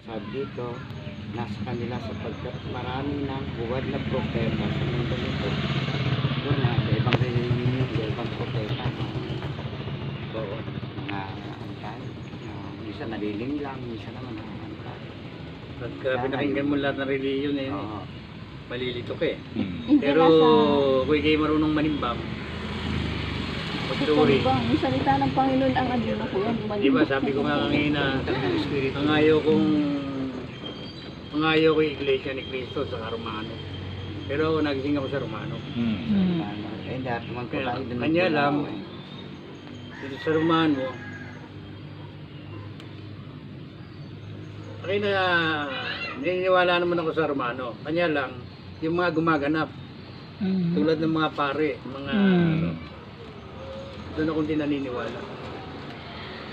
sabi dito, nasa kanila sapagkat marami ng buwad na propeta sa mundo nito. Doon na, sa ibang religion, sa ibang propeta, mga antay. Minsan naliling lang, minsan naman antay. Pagka pinakinggan mo lahat ng reliyon eh, Oo. malilito ka eh. Hindi Pero nasa- kung ikay marunong manimbang, Ito magturi. ba, ang salita ng Panginoon ang adino ko yan. Di ba sabi ko nga kanina, ang ayaw ko yung iglesia ni Cristo sa Romano. Pero ako nagising ako sa Romano. Eh, dahil naman ko Kaya, tayo din kanya lang, dito sa Romano, okay na, naniniwala naman ako sa Romano. Kanya lang, yung mga gumaganap, tulad ng mga pare, mga doon ako din naniniwala.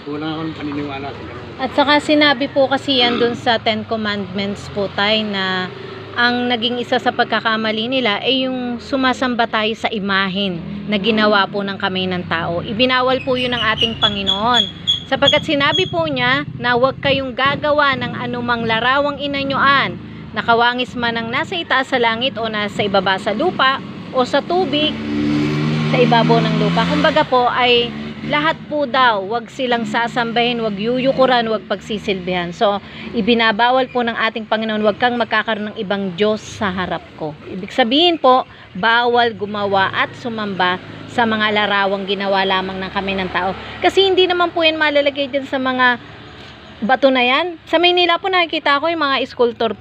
Kulang ako ng paniniwala sa ganun. At saka sinabi po kasi yan dun sa Ten Commandments po tayo na ang naging isa sa pagkakamali nila ay yung sumasamba tayo sa imahen na ginawa po ng kamay ng tao. Ibinawal po yun ng ating Panginoon. Sapagkat sinabi po niya na huwag kayong gagawa ng anumang larawang inanyuan, nakawangis man ang nasa itaas sa langit o nasa ibaba sa lupa o sa tubig sa ibabaw ng lupa. Kumbaga po ay lahat po daw, wag silang sasambahin, wag yuyukuran, wag pagsisilbihan. So, ibinabawal po ng ating Panginoon, wag kang magkakaroon ng ibang Diyos sa harap ko. Ibig sabihin po, bawal gumawa at sumamba sa mga larawang ginawa lamang ng kami ng tao. Kasi hindi naman po yan malalagay dyan sa mga bato na yan. Sa Maynila po nakikita ko yung mga sculptor